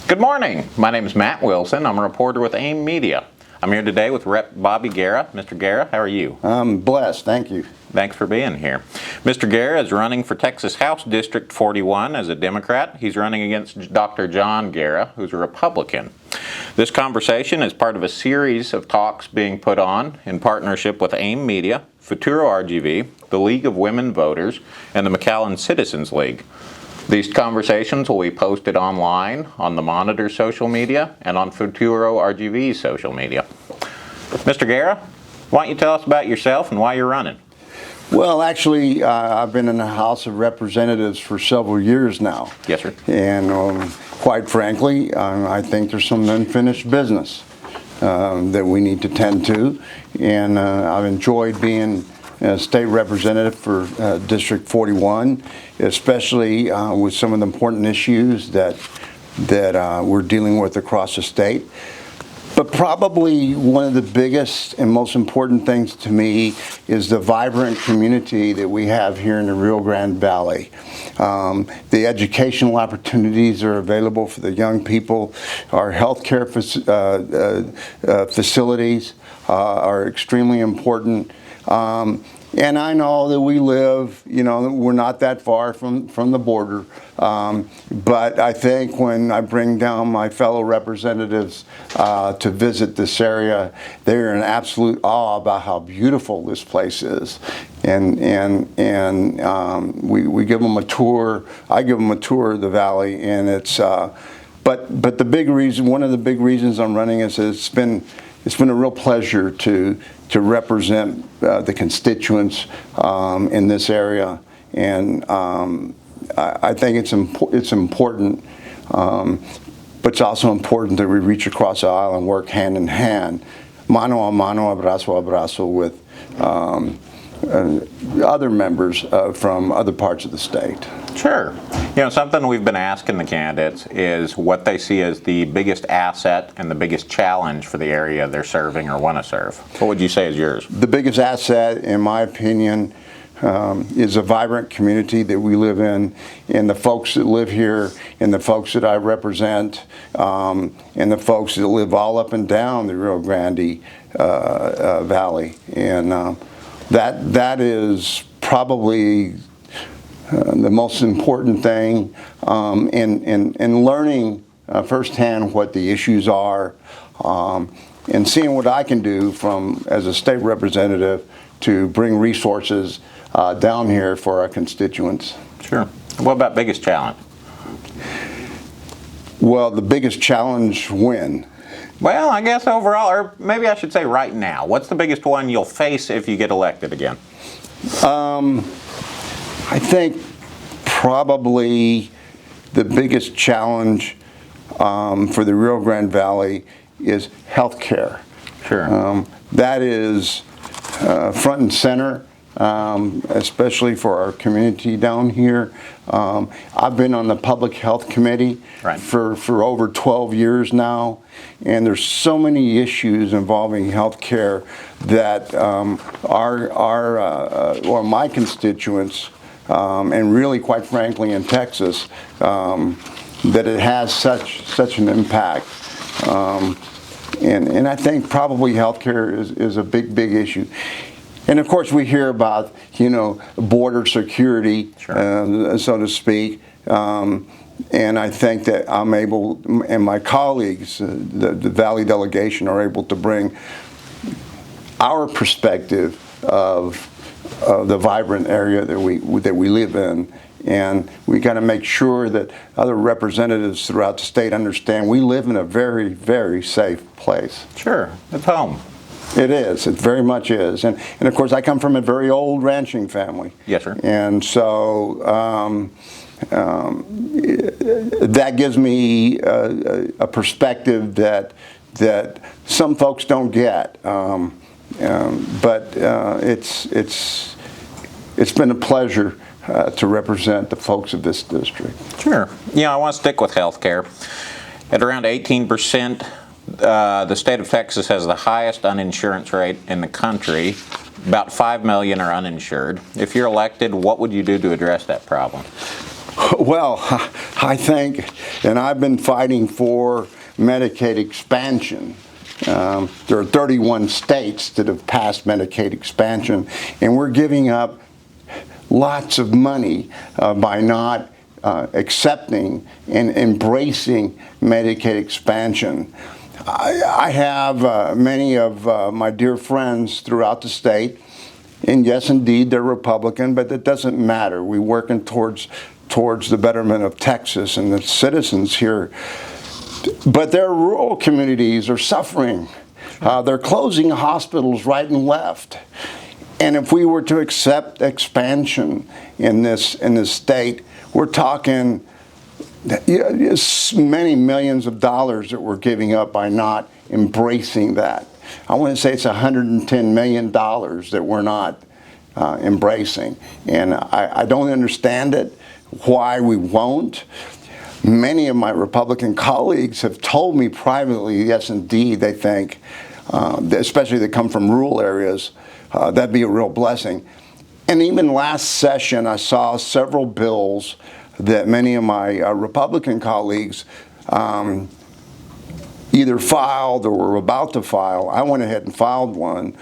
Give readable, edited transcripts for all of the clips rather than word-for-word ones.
Good morning. My name is Matt Wilson. I'm a reporter with AIM Media. I'm here today with Rep. Bobby Guerra. Mr. Guerra, how are you? I'm blessed, thank you. Thanks for being here. Mr. Guerra is running for Texas House District 41 as a Democrat. He's running against Dr. John Guerra, who's a Republican. This conversation is part of a series of talks being put on in partnership with AIM Media, Futuro RGV, the League of Women Voters, and the McAllen Citizens League. These conversations will be posted online on the Monitor social media and on Futuro RGV's social media. Mr. Guerra, why don't you tell us about yourself and why you're running? Well, actually, I've been in the House of Representatives for several years now. Yes, sir. And quite frankly, I think there's some unfinished business that we need to tend to. And I've enjoyed being a state representative for District 41, especially with some of the important issues that we're dealing with across the state. But probably one of the biggest and most important things to me is the vibrant community that we have here in the Rio Grande Valley. The educational opportunities that are available for the young people. Our healthcare facilities are extremely important. And I know that we live, we're not that far from the border. But I think when I bring down my fellow representatives to visit this area, they're in absolute awe about how beautiful this place is. And we give them a tour. I give them a tour of the valley, and it's. But the big reason, one of the big reasons I'm running is it's been a real pleasure to represent the constituents in this area, and I think it's important, but it's also important that we reach across the aisle and work hand in hand, mano a mano, abrazo a abrazo, with other members from other parts of the state. Sure. Something we've been asking the candidates is what they see as the biggest asset and the biggest challenge for the area they're serving or want to serve. What would you say is yours? The biggest asset, in my opinion, is a vibrant community that we live in, and the folks that live here, and the folks that I represent, and the folks that live all up and down the Rio Grande Valley. And that is probably the most important thing, in learning firsthand what the issues are, and seeing what I can do as a state representative to bring resources down here for our constituents. Sure. What about biggest challenge? Well, the biggest challenge when? Well, I guess overall, or maybe I should say right now. What's the biggest one you'll face if you get elected again? I think probably the biggest challenge for the Rio Grande Valley is health care. Sure. That is front and center, especially for our community down here. I've been on the Public Health Committee for over 12 years now, and there's so many issues involving health care that my constituents, and really, quite frankly, in Texas, that it has such an impact. And I think probably healthcare is a big issue. And of course, we hear about border security, sure, so to speak. And I think that I'm able, and my colleagues, the Valley delegation, are able to bring our perspective of the vibrant area that we live in. And we got to make sure that other representatives throughout the state understand we live in a very, very safe place. Sure, it's home. It is. It very much is. And of course, I come from a very old ranching family. Yes, sir. And so that gives me a perspective that some folks don't get. But it's been a pleasure to represent the folks of this district. Sure. I want to stick with healthcare. At around 18%, the state of Texas has the highest uninsurance rate in the country. About 5 million are uninsured. If you're elected, what would you do to address that problem? Well, I think, and I've been fighting for Medicaid expansion. There are 31 states that have passed Medicaid expansion, and we're giving up lots of money by not accepting and embracing Medicaid expansion. I have many of my dear friends throughout the state, and yes, indeed, they're Republican, but it doesn't matter. We're working towards the betterment of Texas and the citizens here. But their rural communities are suffering. They're closing hospitals right and left. And if we were to accept expansion in this state, we're talking many millions of dollars that we're giving up by not embracing that. I want to say it's $110 million that we're not embracing. And I don't understand it, why we won't. Many of my Republican colleagues have told me privately, yes, indeed, they think, especially that come from rural areas, that'd be a real blessing. And even last session, I saw several bills that many of my Republican colleagues either filed or were about to file. I went ahead and filed one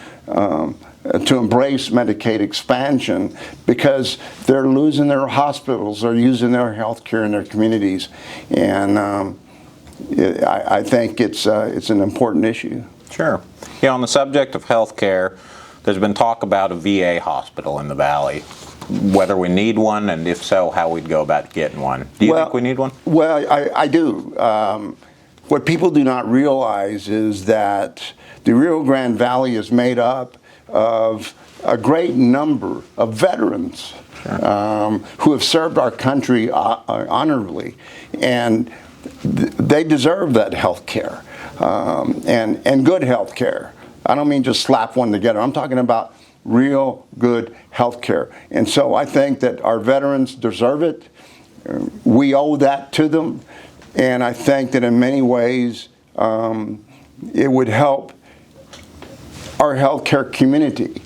to embrace Medicaid expansion because they're losing their hospitals, they're using their health care in their communities, and I think it's an important issue. Sure. On the subject of health care, there's been talk about a VA hospital in the Valley, whether we need one, and if so, how we'd go about getting one. Do you think we need one? Well, I do. What people do not realize is that the Rio Grande Valley is made up of a great number of veterans who have served our country honorably, and they deserve that health care and good health care. I don't mean just slap one together. I'm talking about real good health care. And so I think that our veterans deserve it. We owe that to them. And I think that in many ways it would help our healthcare community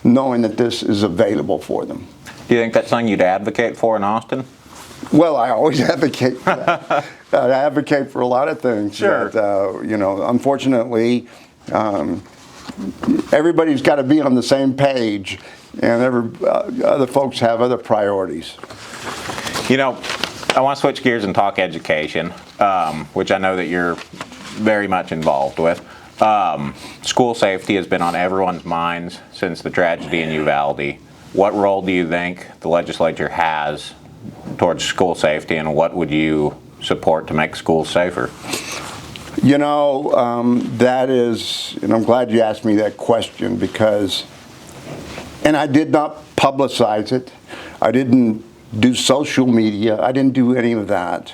knowing that this is available for them. Do you think that's something you'd advocate for in Austin? Well, I always advocate for that. I advocate for a lot of things. Sure. But, unfortunately, everybody's got to be on the same page, and other folks have other priorities. I want to switch gears and talk education, which I know that you're very much involved with. School safety has been on everyone's minds since the tragedy in Uvalde. What role do you think the legislature has towards school safety, and what would you support to make schools safer? That is, and I'm glad you asked me that question because, and I did not publicize it. I didn't do social media. I didn't do any of that.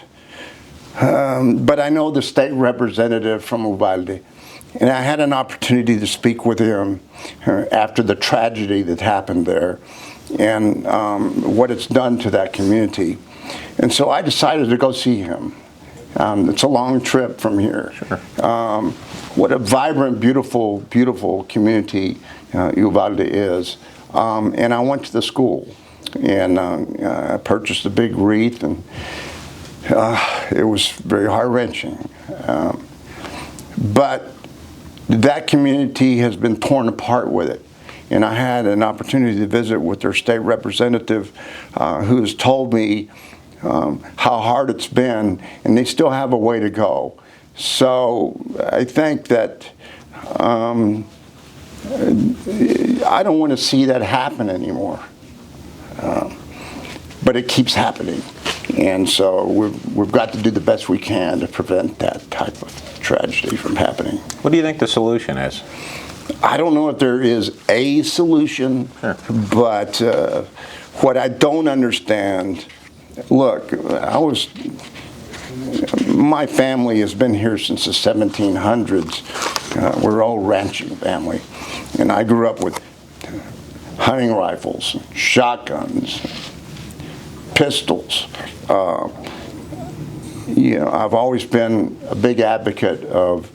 But I know the state representative from Uvalde, and I had an opportunity to speak with him after the tragedy that happened there and what it's done to that community. And so I decided to go see him. It's a long trip from here. Sure. What a vibrant, beautiful, beautiful community Uvalde is. And I went to the school, and I purchased a big wreath, and it was very heart-wrenching. But that community has been torn apart with it. And I had an opportunity to visit with their state representative who has told me how hard it's been, and they still have a way to go. So I think that I don't want to see that happen anymore. But it keeps happening. And so we've got to do the best we can to prevent that type of tragedy from happening. What do you think the solution is? I don't know if there is a solution, Sure. But what I don't understand, look, my family has been here since the 1700s. We're an old ranching family. And I grew up with hunting rifles, shotguns, pistols. I've always been a big advocate of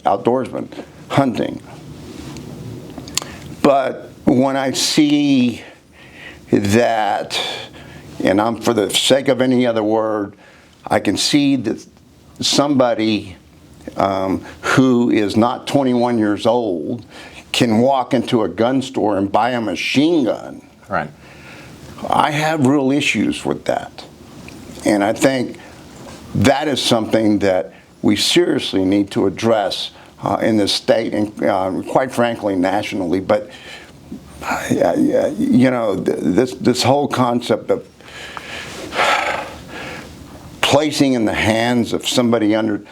outdoorsmen, hunting. But when I see that, and I'm for the sake of any other word, I can see that somebody who is not 21 years old can walk into a gun store and buy a machine gun. Right. I have real issues with that. And I think that is something that we seriously need to address in this state and quite frankly nationally. But you know, this whole concept of placing in the hands of somebody under,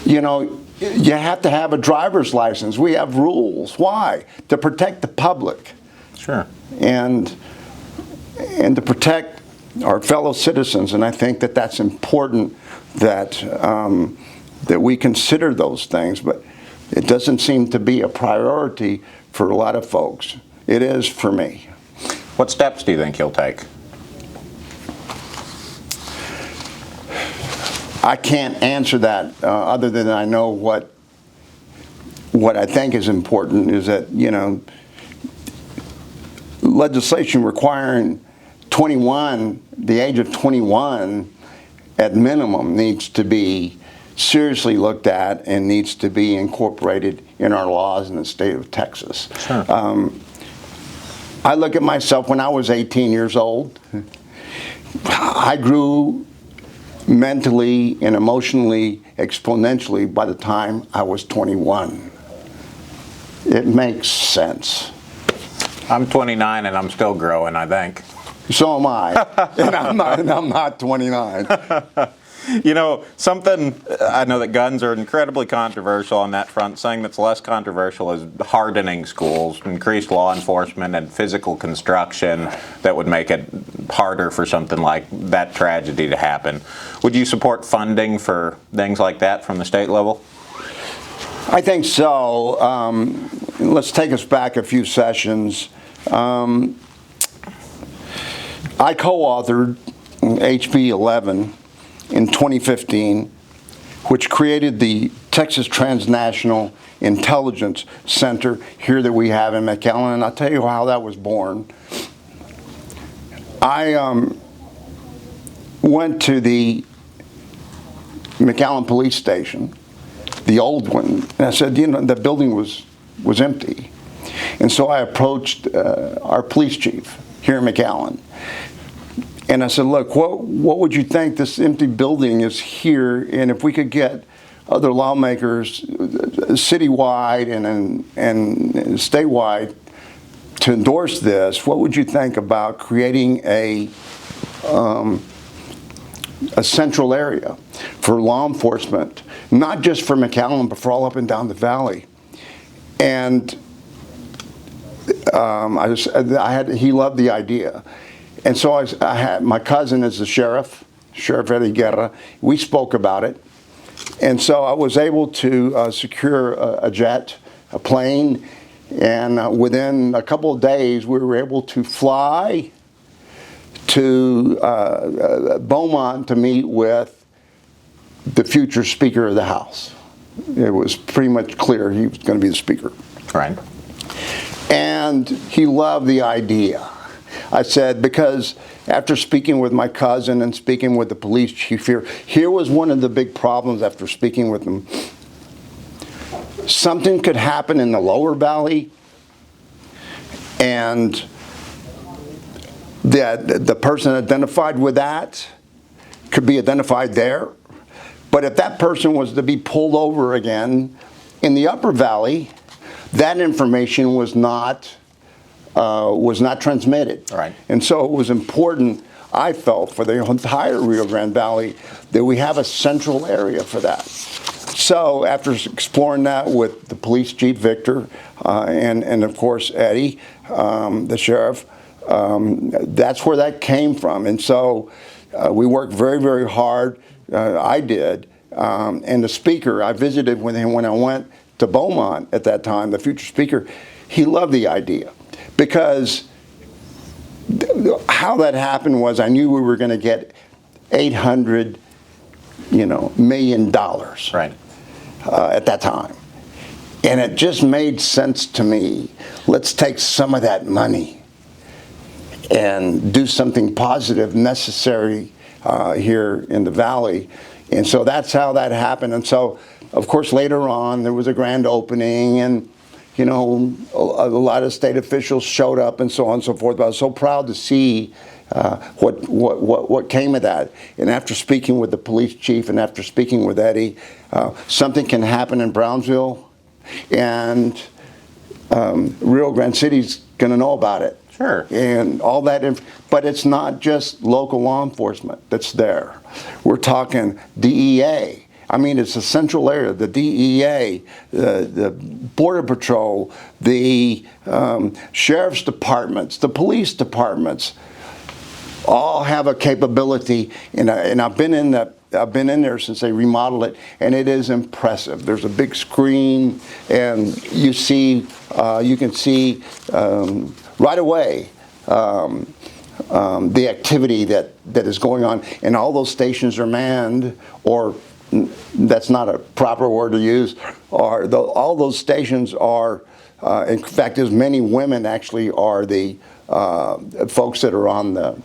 you know, you have to have a driver's license. We have rules. Why? To protect the public. Sure. And to protect our fellow citizens. And I think that that's important that that we consider those things. But it doesn't seem to be a priority for a lot of folks. It is for me. What steps do you think he'll take? I can't answer that other than I know what I think is important is that, you know, legislation requiring 21, the age of 21 at minimum needs to be seriously looked at and needs to be incorporated in our laws in the state of Texas. Sure. I look at myself when I was 18 years old. I grew mentally and emotionally exponentially by the time I was 21. It makes sense. I'm 29 and I'm still growing, I think. So am I, and I'm not 29. You know, something, I know that guns are incredibly controversial on that front. Something that's less controversial is hardening schools, increased law enforcement and physical construction that would make it harder for something like that tragedy to happen. Would you support funding for things like that from the state level? I think so. Let's take us back a few sessions. I co-authored HB 11 in 2015, which created the Texas Transnational Intelligence Center here that we have in McAllen, and I'll tell you how that was born. I went to the McAllen police station, the old one, and I said, you know, the building was empty. And so I approached our police chief here in McAllen. And I said, look, what would you think this empty building is here, and if we could get other lawmakers citywide and statewide to endorse this, what would you think about creating a central area for law enforcement, not just for McAllen, but for all up and down the valley? And he loved the idea. And so I had, my cousin is the Sheriff Eddie Guerra. We spoke about it. And so I was able to secure a jet, a plane, and within a couple of days we were able to fly to Beaumont to meet with the future Speaker of the House. It was pretty much clear he was going to be the Speaker. Right. And he loved the idea. I said, because after speaking with my cousin and speaking with the police chief here was one of the big problems after speaking with them. Something could happen in the lower valley, and the person identified with that could be identified there. But if that person was to be pulled over again in the upper valley, that information was not transmitted. Right. And so it was important, I felt, for the entire Rio Grande Valley that we have a central area for that. So after exploring that with the police chief, Victor, and of course Eddie, the sheriff, that's where that came from. And so we worked very, very hard. I did. And the speaker, I visited with him when I went to Beaumont at that time, the future speaker. He loved the idea. Because how that happened was I knew we were going to get $800 million Right. At that time. And it just made sense to me. Let's take some of that money and do something positive necessary here in the valley. And so that's how that happened. And so, of course, later on, there was a grand opening, and a lot of state officials showed up and so on and so forth. But I was so proud to see what came of that. And after speaking with the police chief and after speaking with Eddie, something can happen in Brownsville, and Rio Grande City's going to know about it. Sure. And all that, but it's not just local law enforcement that's there. We're talking DEA. I mean, it's a central area. The DEA, the Border Patrol, the sheriff's departments, the police departments, all have a capability. And I've been in there since they remodeled it, and it is impressive. There's a big screen, and you can see right away the activity that is going on, and all those stations are manned, or that's not a proper word to use, all those stations are, in fact, as many women actually are the folks that are on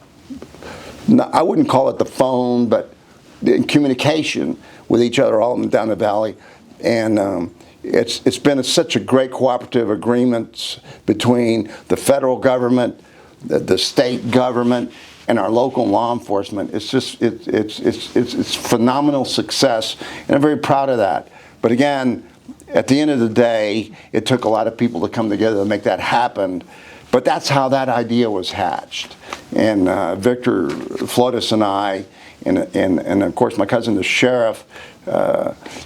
I wouldn't call it the phone, but in communication with each other all down the valley. And it's been such a great cooperative agreement between the federal government, the state government, and our local law enforcement. It's just it's phenomenal success, and I'm very proud of that. But again, at the end of the day, it took a lot of people to come together to make that happen. But that's how that idea was hatched. And Victor Flotis and I, and of course my cousin the sheriff,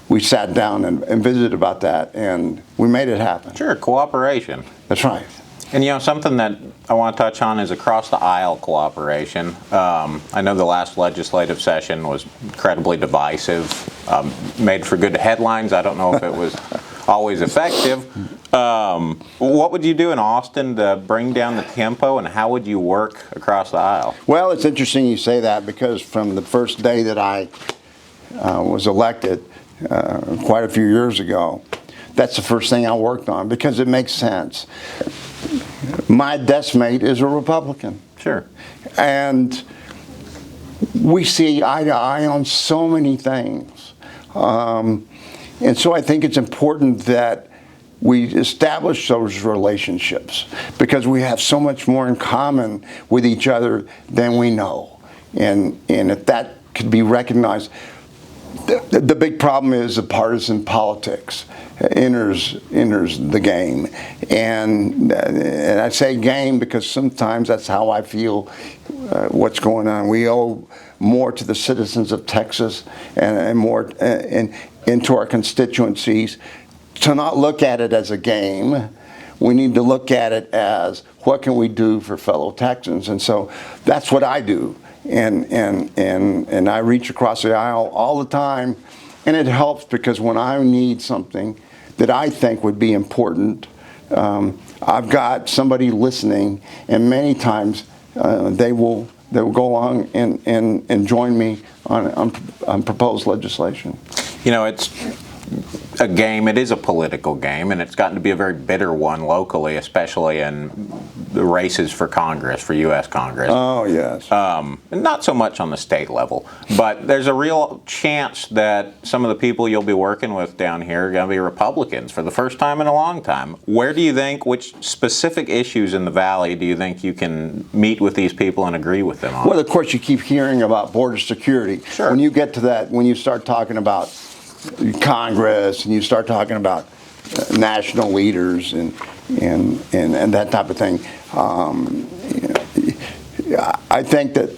we sat down and visited about that, and we made it happen. Sure, cooperation. That's right. And something that I want to touch on is across the aisle cooperation. I know the last legislative session was incredibly divisive, made for good headlines. I don't know if it was always effective. What would you do in Austin to bring down the tempo, and how would you work across the aisle? Well, it's interesting you say that, because from the first day that I was elected quite a few years ago, that's the first thing I worked on, because it makes sense. My desk mate is a Republican. Sure. And we see eye to eye on so many things. And so I think it's important that we establish those relationships, because we have so much more in common with each other than we know. And if that could be recognized, the big problem is the partisan politics enters the game. And I say game because sometimes that's how I feel what's going on. We owe more to the citizens of Texas and more into our constituencies, to not look at it as a game. We need to look at it as, what can we do for fellow Texans? And so that's what I do. And I reach across the aisle all the time, and it helps, because when I need something that I think would be important, I've got somebody listening, and many times they will go along and join me on proposed legislation. It's a game. It is a political game, and it's gotten to be a very bitter one locally, especially in the races for Congress, for U.S. Congress. Oh, yes. Not so much on the state level, but there's a real chance that some of the people you'll be working with down here are going to be Republicans for the first time in a long time. Which specific issues in the Valley do you think you can meet with these people and agree with them on? Well, of course, you keep hearing about border security. Sure. When you get to that, when you start talking about Congress, and you start talking about national leaders and that type of thing, I think that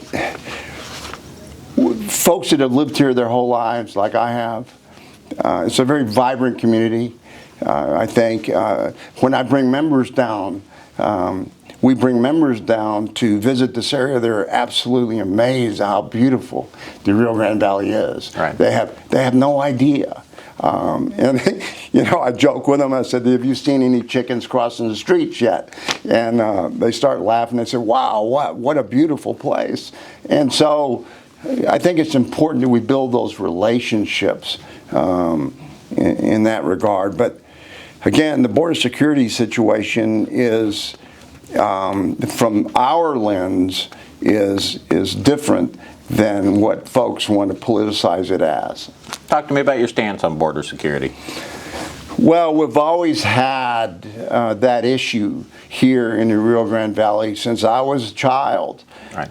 folks that have lived here their whole lives, like I have, it's a very vibrant community. I think when I bring members down, we bring members down to visit this area, they're absolutely amazed at how beautiful the Rio Grande Valley is. Right. They have no idea. And I joke with them. I said, "Have you seen any chickens crossing the streets yet?" And they start laughing. They say, "Wow, what a beautiful place." And so I think it's important that we build those relationships in that regard. But again, the border security situation is from our lens is different than what folks want to politicize it as. Talk to me about your stance on border security. Well, we've always had that issue here in the Rio Grande Valley since I was a child, Right.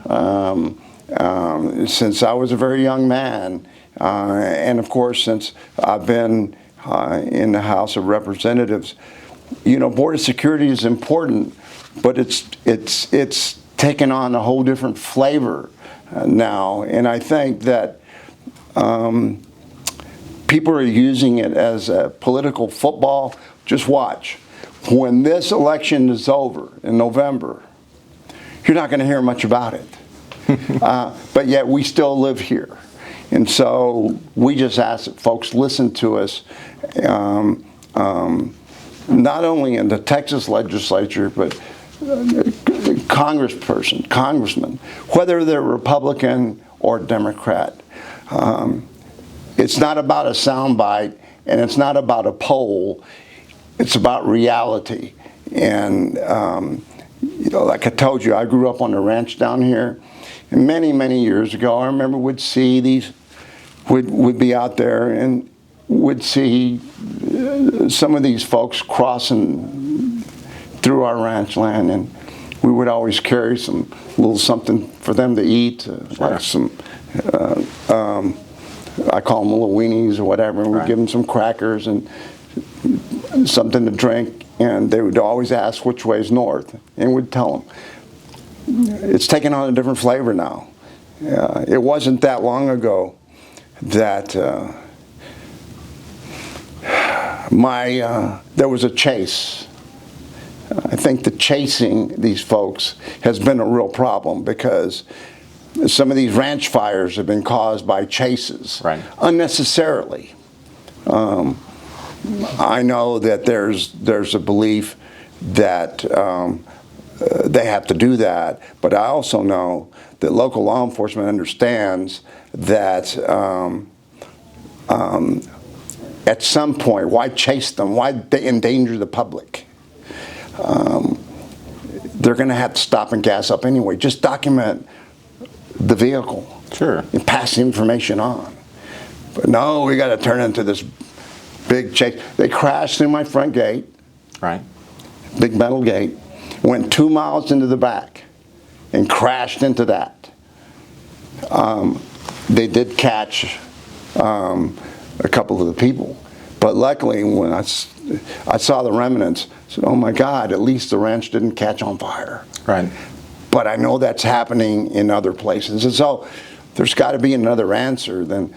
Since I was a very young man, and of course since I've been in the House of Representatives. You know, border security is important, but it's taken on a whole different flavor now, and I think that people are using it as a political football. Just watch. When this election is over in November, you're not going to hear much about it. But yet we still live here. And so we just ask that folks listen to us, not only in the Texas legislature, but congressmen, whether they're Republican or Democrat. It's not about a soundbite, and it's not about a poll. It's about reality. And you know, like I told you, I grew up on the ranch down here. And many years ago, I remember would see these, would be out there and would see some of these folks crossing through our ranch land, and we would always carry some little something for them to eat, like some, I call them little weenies or whatever, and we'd give them some crackers and something to drink, and they would always ask which way is north, and we'd tell them. It's taken on a different flavor now. It wasn't that long ago that there was a chase. I think the chasing these folks has been a real problem because some of these ranch fires have been caused by chases, unnecessarily. I know that there's a belief that they have to do that, but I also know that local law enforcement understands that at some point, why chase them? Why endanger the public? They're going to have to stop and gas up anyway. Just document the vehicle. Sure. And pass the information on. But no, we got to turn into this big chase. They crashed through my front gate. Right. Big metal gate. Went 2 miles into the back and crashed into that. They did catch a couple of the people. But luckily, when I saw the remnants, I said, oh my God, at least the ranch didn't catch on fire. Right. But I know that's happening in other places. And so there's got to be another answer than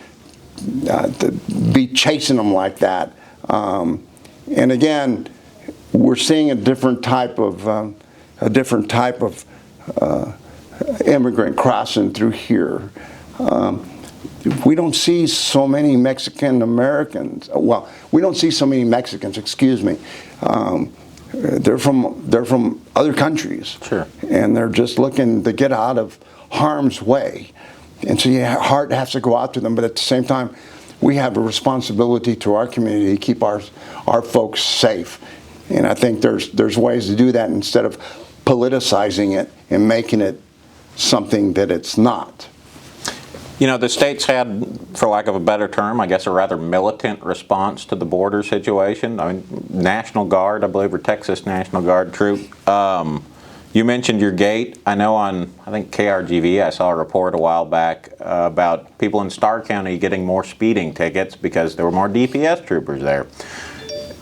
to be chasing them like that. And again, we're seeing a different type of immigrant crossing through here. We don't see so many Mexican Americans. Well, we don't see so many Mexicans. Excuse me. They're from other countries. Sure. And they're just looking to get out of harm's way. And so your heart has to go out to them. But at the same time, we have a responsibility to our community to keep our folks safe. And I think there's ways to do that instead of politicizing it and making it something that it's not. You know, the state's had, for lack of a better term, I guess a rather militant response to the border situation. I mean, National Guard, I believe, or Texas National Guard troop. You mentioned your gate. I know on, I think, KRGV, I saw a report a while back about people in Starr County getting more speeding tickets because there were more DPS troopers there.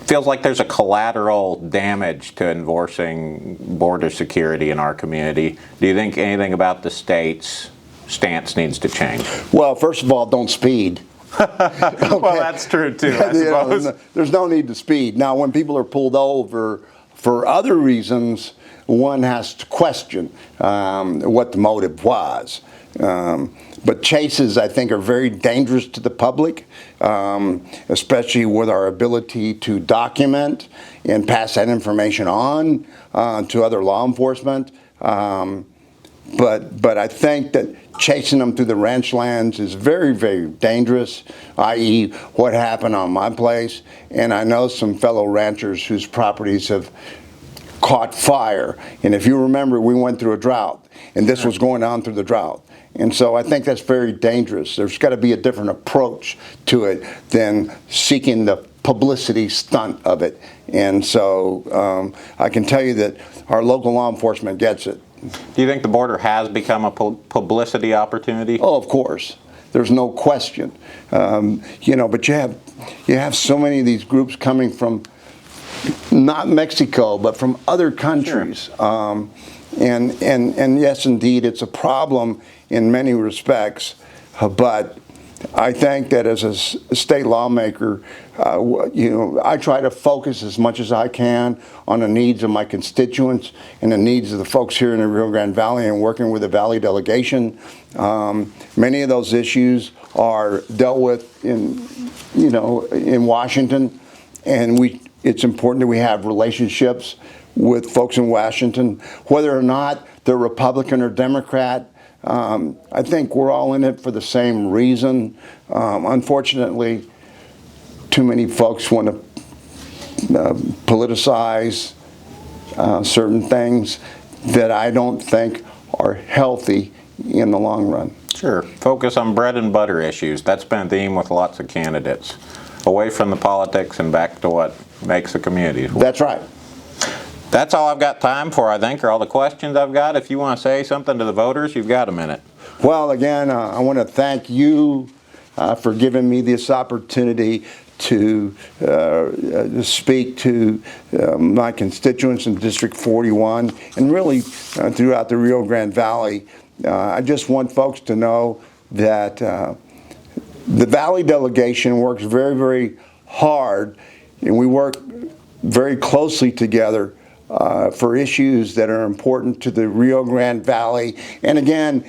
Feels like there's a collateral damage to enforcing border security in our community. Do you think anything about the state's stance needs to change? Well, first of all, don't speed. Okay. Well, that's true too, I suppose. There's no need to speed. Now, when people are pulled over for other reasons, one has to question what the motive was. But chases, I think, are very dangerous to the public, especially with our ability to document and pass that information on to other law enforcement. But I think that chasing them through the ranch lands is very dangerous, i.e. what happened on my place. And I know some fellow ranchers whose properties have caught fire. And if you remember, we went through a drought, and this was going on through the drought. And so I think that's very dangerous. There's got to be a different approach to it than seeking the publicity stunt of it. And so I can tell you that our local law enforcement gets it. Do you think the border has become a publicity opportunity? Oh, of course. There's no question. You know, but you have so many of these groups coming from not Mexico, but from other countries. Sure. And yes, indeed, it's a problem in many respects. But I think that as a state lawmaker, you know, I try to focus as much as I can on the needs of my constituents and the needs of the folks here in the Rio Grande Valley, and working with the Valley delegation. Many of those issues are dealt with in, you know, in Washington, and it's important that we have relationships with folks in Washington, whether or not they're Republican or Democrat. I think we're all in it for the same reason. Unfortunately, too many folks want to politicize certain things that I don't think are healthy in the long run. Sure. Focus on bread and butter issues. That's been a theme with lots of candidates. Away from the politics and back to what makes the community. That's right. That's all I've got time for, I think, or all the questions I've got. If you want to say something to the voters, you've got a minute. Well, again, I want to thank you for giving me this opportunity to speak to my constituents in District 41 and really throughout the Rio Grande Valley. I just want folks to know that the Valley delegation works very, very hard, and we work very closely together for issues that are important to the Rio Grande Valley, and again,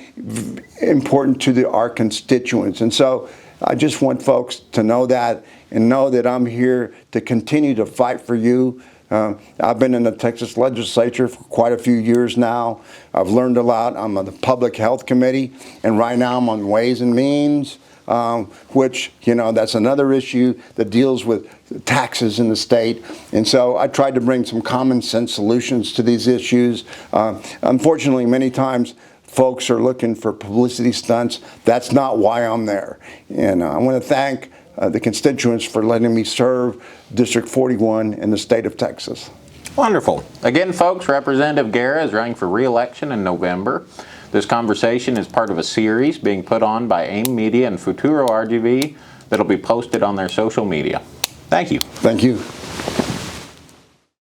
important to our constituents. And so I just want folks to know that, and know that I'm here to continue to fight for you. I've been in the Texas Legislature for quite a few years now. I've learned a lot. I'm on the Public Health Committee, and right now I'm on Ways and Means, which, you know, that's another issue that deals with taxes in the state. And so I tried to bring some common sense solutions to these issues. Unfortunately, many times folks are looking for publicity stunts. That's not why I'm there. And I want to thank the constituents for letting me serve District 41 in the state of Texas. Wonderful. Again, folks, Representative Guerra is running for re-election in November. This conversation is part of a series being put on by AIM Media and Futuro RGV that'll be posted on their social media. Thank you. Thank you.